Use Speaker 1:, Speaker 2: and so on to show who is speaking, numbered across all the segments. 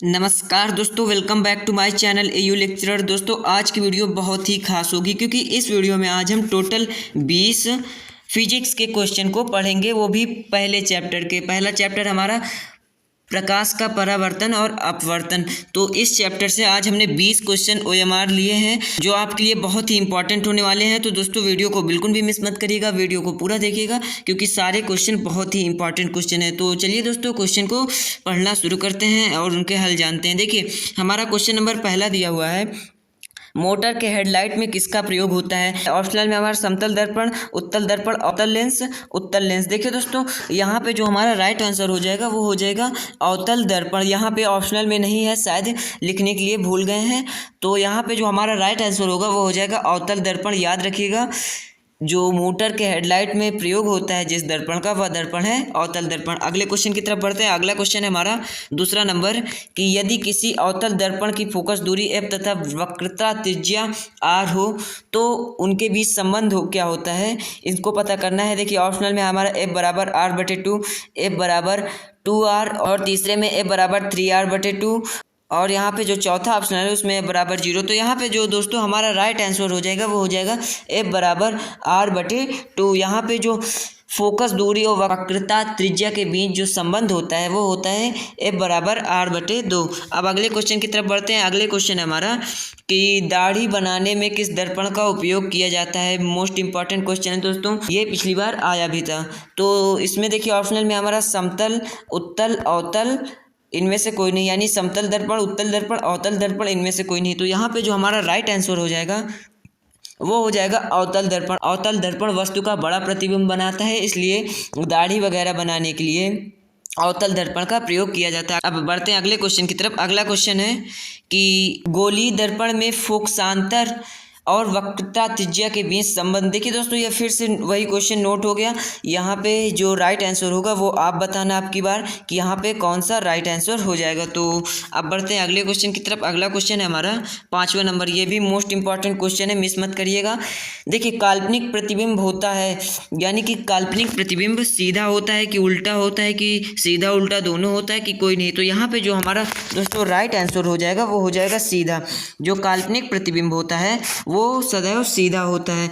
Speaker 1: नमस्कार दोस्तों, welcome back to my channel AU lecturer. दोस्तों आज की वीडियो बहुत ही खास होगी क्योंकि इस वीडियो में आज हम टोटल 20 फिजिक्स के क्वेश्चन को पढ़ेंगे, वो भी पहले चैप्टर के। पहला चैप्टर हमारा प्रकाश का परावर्तन और अपवर्तन। तो इस चैप्टर से आज हमने 20 क्वेश्चन ओएमआर लिए हैं जो आपके लिए बहुत ही इंपॉर्टेंट होने वाले हैं। तो दोस्तों वीडियो को बिल्कुल भी मिस मत करिएगा, वीडियो को पूरा देखिएगा क्योंकि सारे क्वेश्चन बहुत ही इंपॉर्टेंट क्वेश्चन है। तो चलिए दोस्तों क्वेश्चन को पढ़ना शुरू करते हैं और उनके हल जानते हैं। देखिए हमारा क्वेश्चन नंबर पहला दिया हुआ है, मोटर के हेडलाइट में किसका प्रयोग होता है। ऑप्शनल में हमारा समतल दर्पण, उत्तल दर्पण, अवतल लेंस, उत्तल लेंस। देखिए दोस्तों यहाँ पे जो हमारा राइट आंसर हो जाएगा वो हो जाएगा अवतल दर्पण। यहाँ पे ऑप्शनल में नहीं है, शायद लिखने के लिए भूल गए हैं। तो यहाँ पे जो हमारा राइट आंसर होगा वो हो जाएगा अवतल दर्पण। याद रखिएगा जो मोटर के हेडलाइट में प्रयोग होता है जिस दर्पण का, वह दर्पण है अवतल दर्पण। अगले क्वेश्चन की तरफ बढ़ते हैं। अगला क्वेश्चन है हमारा दूसरा नंबर कि यदि किसी अवतल दर्पण की फोकस दूरी f तथा वक्रता त्रिज्या r हो तो उनके बीच संबंध क्या होता है, इसको पता करना है। देखिए ऑप्शनल में हमारा f बराबर r/2, f बराबर 2r और तीसरे में f बराबर 3r/2 और यहाँ पे जो चौथा ऑप्शन है उसमें बराबर 0। तो यहाँ पे जो दोस्तों हमारा राइट आंसर हो जाएगा वो हो जाएगा f बराबर r/2। यहाँ पे जो फोकस दूरी और वक्रता त्रिज्या के बीच जो संबंध होता है वो होता है f बराबर r/2। अब अगले क्वेश्चन की तरफ बढ़ते हैं। अगले क्वेश्चन है हमारा कि दाढ़ी बनाने में किस दर्पण का उपयोग किया जाता है। मोस्ट इंपॉर्टेंट क्वेश्चन है दोस्तों, ये पिछली बार आया भी था। तो इसमें देखिए ऑप्शनल में हमारा समतल, उत्तल, अवतल, इनमें से कोई नहीं, यानी समतल दर्पण, उत्तल दर्पण, अवतल दर्पण, इनमें से कोई नहीं। तो यहाँ पे जो हमारा राइट आंसर हो जाएगा वो हो जाएगा अवतल दर्पण। अवतल दर्पण वस्तु का बड़ा प्रतिबिंब बनाता है, इसलिए दाढ़ी वगैरह बनाने के लिए अवतल दर्पण का प्रयोग किया जाता है। अब बढ़ते हैं अगले क्वेश्चन की तरफ। अगला क्वेश्चन है कि गोलीय दर्पण में फोकसांतर और वक्रता त्रिज्या के बीच संबंध। देखिए दोस्तों ये फिर से वही क्वेश्चन नोट हो गया। यहाँ पे जो राइट आंसर होगा वो आप बताना आपकी बार कि यहाँ पे कौन सा राइट आंसर हो जाएगा। तो अब बढ़ते हैं अगले क्वेश्चन की तरफ। अगला क्वेश्चन है हमारा 5वां नंबर, ये भी मोस्ट इंपॉर्टेंट क्वेश्चन है, मिस मत करिएगा। देखिए काल्पनिक प्रतिबिंब होता है, यानी कि काल्पनिक प्रतिबिंब सीधा होता है कि उल्टा होता है, कि सीधा उल्टा दोनों होता है, कि कोई नहीं। तो यहाँ पे जो हमारा दोस्तों राइट आंसर हो जाएगा वो हो जाएगा सीधा। जो काल्पनिक प्रतिबिंब होता है वो सदैव सीधा होता है।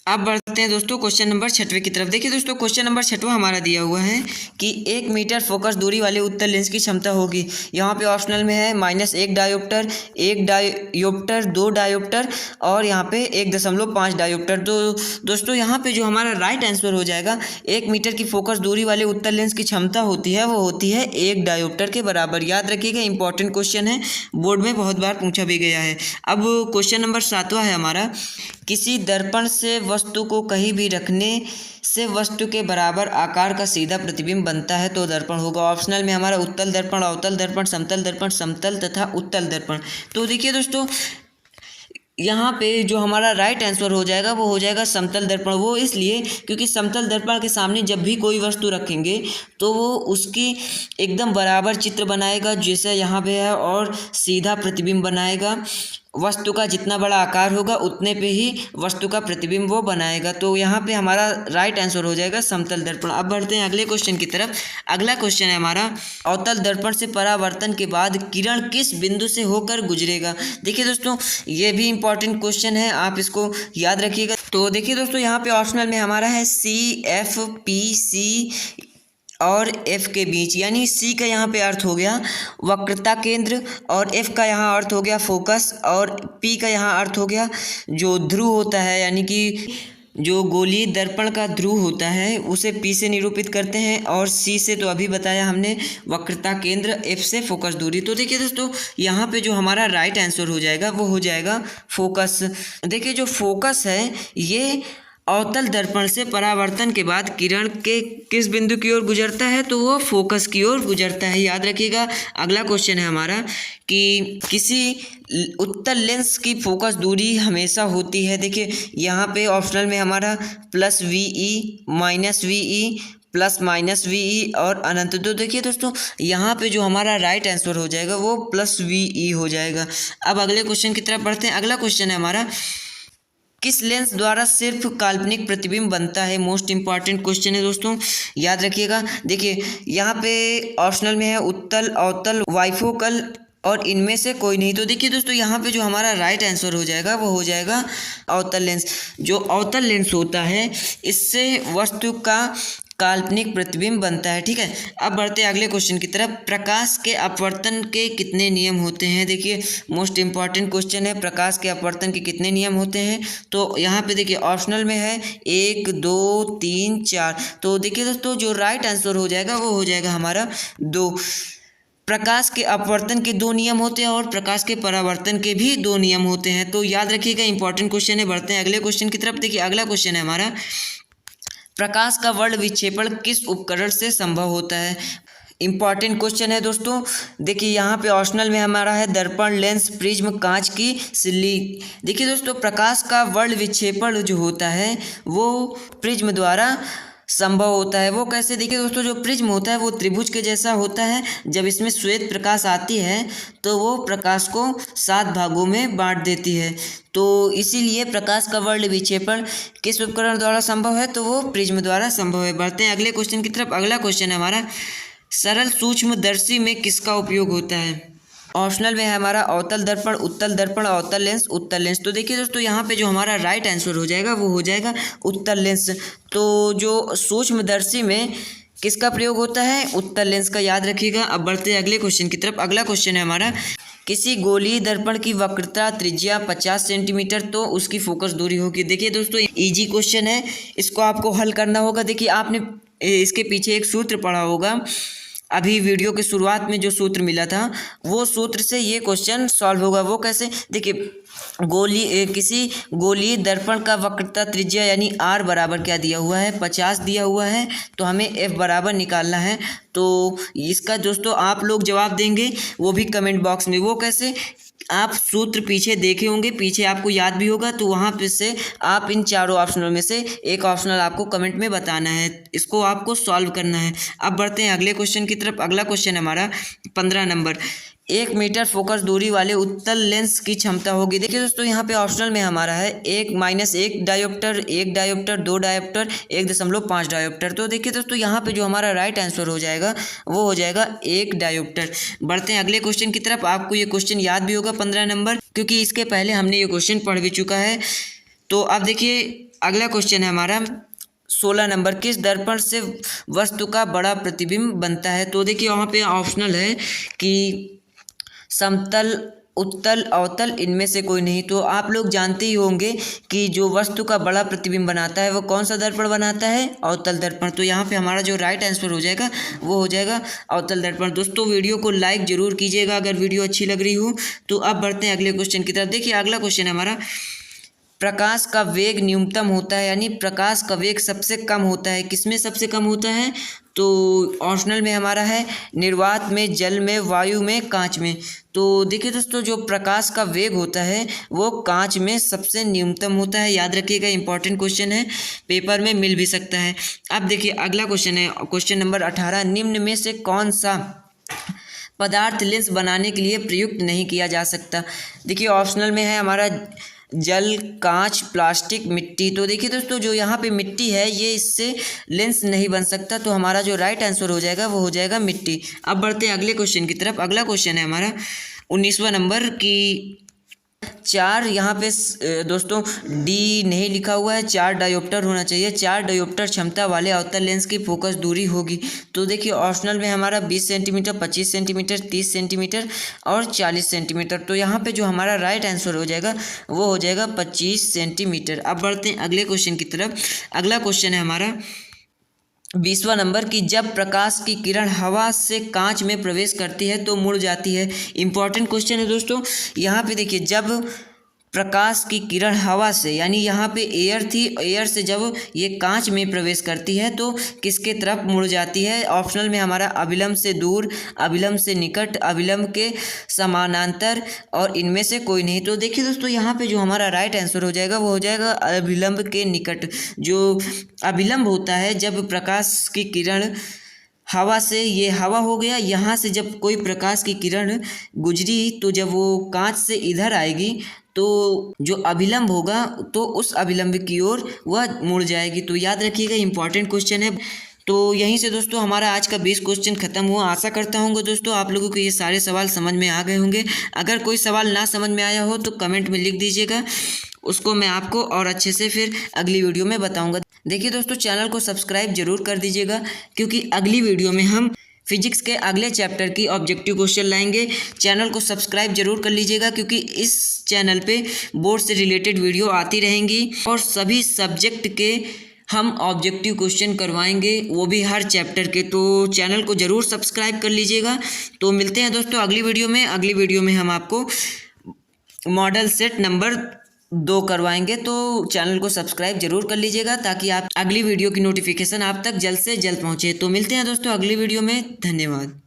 Speaker 1: अब बढ़ते हैं दोस्तों क्वेश्चन नंबर 6वें की तरफ। देखिए दोस्तों क्वेश्चन नंबर 6वां हमारा दिया हुआ है कि 1 मीटर फोकस दूरी वाले उत्तल लेंस की क्षमता होगी। यहाँ पे ऑप्शनल में है -1 डायोप्टर, 1 डायोप्टर, 2 डायोप्टर और यहाँ पे 1.5 डायोप्टर। तो दोस्तों यहाँ पे जो हमारा राइट आंसर हो जाएगा 1 मीटर की फोकस दूरी वाले उत्तल लेंस की क्षमता होती है वो होती है 1 डायोप्टर के बराबर। याद रखिएगा, इंपॉर्टेंट क्वेश्चन है, बोर्ड में बहुत बार पूछा भी गया है। अब क्वेश्चन नंबर 7वां है हमारा, किसी दर्पण से वस्तु को कहीं भी रखने से वस्तु के बराबर आकार का सीधा प्रतिबिंब बनता है तो दर्पण होगा। ऑप्शनल में हमारा उत्तल दर्पण, अवतल दर्पण, समतल तथा उत्तल दर्पण। तो देखिए दोस्तों यहाँ पे जो हमारा राइट आंसर हो जाएगा वो हो जाएगा समतल दर्पण। वो इसलिए क्योंकि समतल दर्पण के सामने जब भी कोई वस्तु रखेंगे तो वो उसकी एकदम बराबर चित्र बनाएगा जैसे यहाँ पे है और सीधा प्रतिबिंब बनाएगा। वस्तु का जितना बड़ा आकार होगा उतने पे ही वस्तु का प्रतिबिंब वो बनाएगा। तो यहाँ पे हमारा राइट आंसर हो जाएगा समतल दर्पण। अब बढ़ते हैं अगले क्वेश्चन की तरफ। अगला क्वेश्चन है हमारा, अवतल दर्पण से परावर्तन के बाद किरण किस बिंदु से होकर गुजरेगा। देखिए दोस्तों ये भी इंपॉर्टेंट क्वेश्चन है, आप इसको याद रखिएगा। तो देखिए दोस्तों यहाँ पे ऑप्शनल में हमारा है CFPC और F के बीच, यानी C का यहाँ पे अर्थ हो गया वक्रता केंद्र और F का यहाँ अर्थ हो गया फोकस और P का यहाँ अर्थ हो गया जो ध्रुव होता है, यानी कि जो गोलीय दर्पण का ध्रुव होता है उसे P से निरूपित करते हैं और C से तो अभी बताया हमने वक्रता केंद्र, F से फोकस दूरी। तो देखिए दोस्तों यहाँ पे जो हमारा राइट आंसर हो जाएगा वो हो जाएगा फोकस। देखिए जो फोकस है ये अवतल दर्पण से परावर्तन के बाद किरण के किस बिंदु की ओर गुजरता है तो वो फोकस की ओर गुजरता है। याद रखिएगा। अगला क्वेश्चन है हमारा कि किसी उत्तल लेंस की फोकस दूरी हमेशा होती है। देखिए यहाँ पे ऑप्शनल में हमारा +VE, -VE, +-VE और अनंत। तो देखिए दोस्तों यहाँ पे जो हमारा राइट आंसर हो जाएगा वो +VE हो जाएगा। अब अगले क्वेश्चन की तरफ बढ़ते हैं। अगला क्वेश्चन है हमारा, किस लेंस द्वारा सिर्फ काल्पनिक प्रतिबिंब बनता है। मोस्ट इंपॉर्टेंट क्वेश्चन है दोस्तों, याद रखिएगा। देखिए यहाँ पे ऑप्शनल में है उत्तल, अवतल, वाइफोकल और इनमें से कोई नहीं। तो देखिए दोस्तों यहाँ पे जो हमारा राइट आंसर हो जाएगा वो हो जाएगा अवतल लेंस। जो अवतल लेंस होता है इससे वस्तु का काल्पनिक प्रतिबिंब बनता है। ठीक है, अब बढ़ते हैं अगले क्वेश्चन की तरफ। प्रकाश के अपवर्तन के कितने नियम होते हैं? देखिए मोस्ट इंपॉर्टेंट क्वेश्चन है, प्रकाश के अपवर्तन के कितने नियम होते हैं? तो यहाँ पे देखिए ऑप्शनल में है 1 2 3 4। तो देखिए दोस्तों जो राइट आंसर हो जाएगा वो हो जाएगा हमारा 2। प्रकाश के अपवर्तन के 2 नियम होते हैं और प्रकाश के परावर्तन के भी 2 नियम होते हैं। तो याद रखिएगा, इंपॉर्टेंट क्वेश्चन है। बढ़ते हैं अगले क्वेश्चन की तरफ। देखिए अगला क्वेश्चन है हमारा, प्रकाश का वर्ण विक्षेपण किस उपकरण से संभव होता है? इंपॉर्टेंट क्वेश्चन है दोस्तों। देखिए यहाँ पे ऑप्शनल में हमारा है दर्पण, लेंस, प्रिज्म, कांच की सिल्ली। देखिए दोस्तों प्रकाश का वर्ण विक्षेपण जो होता है वो प्रिज्म द्वारा संभव होता है। वो कैसे? देखिए दोस्तों जो प्रिज्म होता है वो त्रिभुज के जैसा होता है। जब इसमें श्वेत प्रकाश आती है तो वो प्रकाश को 7 भागों में बांट देती है। तो इसीलिए प्रकाश का वर्ण विक्षेपण किस उपकरण द्वारा संभव है? तो वो प्रिज्म द्वारा संभव है। बढ़ते हैं अगले क्वेश्चन की तरफ। अगला क्वेश्चन है हमारा, सरल सूक्ष्मदर्शी में किसका उपयोग होता है? ऑप्शनल में है हमारा अवतल दर्पण, उत्तल दर्पण, अवतल लेंस, उत्तल लेंस। तो देखिए दोस्तों यहाँ पे जो हमारा राइट आंसर हो जाएगा वो हो जाएगा उत्तल लेंस। तो जो सूक्ष्मदर्शी में किसका प्रयोग होता है? उत्तल लेंस का, याद रखिएगा। अब बढ़ते हैं अगले क्वेश्चन की तरफ। अगला क्वेश्चन है हमारा, किसी गोलीय दर्पण की वक्रता त्रिज्या 50 सेंटीमीटर तो उसकी फोकस दूरी होगी। देखिए दोस्तों इजी क्वेश्चन है, इसको आपको हल करना होगा। देखिए आपने इसके पीछे एक सूत्र पढ़ा होगा, अभी वीडियो के शुरुआत में जो सूत्र मिला था वो सूत्र से ये क्वेश्चन सॉल्व होगा। वो कैसे? देखिए किसी गोलीय दर्पण का वक्रता त्रिज्या यानी r बराबर क्या दिया हुआ है? 50 दिया हुआ है। तो हमें f बराबर निकालना है। तो इसका दोस्तों आप लोग जवाब देंगे वो भी कमेंट बॉक्स में। वो कैसे? आप सूत्र पीछे देखे होंगे, पीछे आपको याद भी होगा, तो वहाँ पे से आप इन चारों ऑप्शनों में से एक ऑप्शनल आपको कमेंट में बताना है, इसको आपको सॉल्व करना है। अब बढ़ते हैं अगले क्वेश्चन की तरफ। अगला क्वेश्चन है हमारा 15 नंबर, 1 मीटर फोकस दूरी वाले उत्तल लेंस की क्षमता होगी। देखिए दोस्तों यहाँ पे ऑप्शनल में हमारा है 1 डायोप्टर, 1 डायोप्टर, 2 डायोप्टर, 1.5 डायोप्टर। तो देखिए दोस्तों यहाँ पे जो हमारा राइट आंसर हो जाएगा वो हो जाएगा 1 डायोप्टर। बढ़ते हैं अगले क्वेश्चन की तरफ। आपको ये क्वेश्चन याद भी होगा 15 नंबर, क्योंकि इसके पहले हमने ये क्वेश्चन पढ़ भी चुका है। तो अब देखिए अगला क्वेश्चन है हमारा 16 नंबर, किस दर्पण से वस्तु का बड़ा प्रतिबिंब बनता है? तो देखिए वहाँ पे ऑप्शनल है कि समतल, उत्तल, अवतल, इनमें से कोई नहीं। तो आप लोग जानते ही होंगे कि जो वस्तु का बड़ा प्रतिबिंब बनाता है वो कौन सा दर्पण बनाता है? अवतल दर्पण। तो यहाँ पे हमारा जो राइट आंसर हो जाएगा वो हो जाएगा अवतल दर्पण। दोस्तों वीडियो को लाइक जरूर कीजिएगा अगर वीडियो अच्छी लग रही हो। तो अब बढ़ते हैं अगले क्वेश्चन की तरफ। देखिए अगला क्वेश्चन है हमारा, प्रकाश का वेग न्यूनतम होता है यानी प्रकाश का वेग सबसे कम होता है, किसमें सबसे कम होता है? तो ऑप्शनल में हमारा है निर्वात में, जल में, वायु में, कांच में। तो देखिए दोस्तों जो प्रकाश का वेग होता है वो कांच में सबसे न्यूनतम होता है। याद रखिएगा, इंपॉर्टेंट क्वेश्चन है, पेपर में मिल भी सकता है। अब देखिए अगला क्वेश्चन है क्वेश्चन नंबर 18, निम्न में से कौन सा पदार्थ लेंस बनाने के लिए प्रयुक्त नहीं किया जा सकता? देखिए ऑप्शनल में है हमारा जल, कांच, प्लास्टिक, मिट्टी। तो देखिए दोस्तों जो यहाँ पे मिट्टी है ये इससे लेंस नहीं बन सकता। तो हमारा जो राइट आंसर हो जाएगा वो हो जाएगा मिट्टी। अब बढ़ते हैं अगले क्वेश्चन की तरफ। अगला क्वेश्चन है हमारा 19वां नंबर की 4, यहाँ पे दोस्तों डी नहीं लिखा हुआ है, 4 डायोप्टर होना चाहिए। 4 डायोप्टर क्षमता वाले अवतल लेंस की फोकस दूरी होगी। तो देखिए ऑप्शनल में हमारा 20 सेंटीमीटर, 25 सेंटीमीटर, 30 सेंटीमीटर और 40 सेंटीमीटर। तो यहाँ पे जो हमारा राइट आंसर हो जाएगा वो हो जाएगा 25 सेंटीमीटर। अब बढ़ते हैं अगले क्वेश्चन की तरफ। अगला क्वेश्चन है हमारा 20वां नंबर की, जब प्रकाश की किरण हवा से कांच में प्रवेश करती है तो मुड़ जाती है। इंपॉर्टेंट क्वेश्चन है दोस्तों। यहाँ पे देखिए जब प्रकाश की किरण हवा से, यानी यहाँ पे एयर थी, एयर से जब ये कांच में प्रवेश करती है तो किसके तरफ मुड़ जाती है? ऑप्शनल में हमारा अभिलंब से दूर, अभिलंब से निकट, अभिलंब के समानांतर और इनमें से कोई नहीं। तो देखिए दोस्तों यहाँ पे जो हमारा राइट आंसर हो जाएगा वो हो जाएगा अभिलंब के निकट। जो अभिलंब होता है जब प्रकाश की किरण हवा से, ये हवा हो गया, यहाँ से जब कोई प्रकाश की किरण गुजरी तो जब वो कांच से इधर आएगी तो जो अभिलंब होगा तो उस अभिलंब की ओर वह मुड़ जाएगी। तो याद रखिएगा, इंपॉर्टेंट क्वेश्चन है। तो यहीं से दोस्तों हमारा आज का 20 क्वेश्चन खत्म हुआ। आशा करता हूँ दोस्तों आप लोगों को ये सारे सवाल समझ में आ गए होंगे। अगर कोई सवाल ना समझ में आया हो तो कमेंट में लिख दीजिएगा, उसको मैं आपको और अच्छे से फिर अगली वीडियो में बताऊँगा। देखिए दोस्तों, चैनल को सब्सक्राइब जरूर कर दीजिएगा, क्योंकि अगली वीडियो में हम फिजिक्स के अगले चैप्टर की ऑब्जेक्टिव क्वेश्चन लाएंगे। चैनल को सब्सक्राइब जरूर कर लीजिएगा, क्योंकि इस चैनल पे बोर्ड से रिलेटेड वीडियो आती रहेंगी और सभी सब्जेक्ट के हम ऑब्जेक्टिव क्वेश्चन करवाएंगे, वो भी हर चैप्टर के। तो चैनल को ज़रूर सब्सक्राइब कर लीजिएगा। तो मिलते हैं दोस्तों अगली वीडियो में। अगली वीडियो में हम आपको मॉडल सेट नंबर 2 करवाएंगे। तो चैनल को सब्सक्राइब जरूर कर लीजिएगा, ताकि आप अगली वीडियो की नोटिफिकेशन आप तक जल्द से जल्द पहुँचे। तो मिलते हैं दोस्तों अगली वीडियो में। धन्यवाद।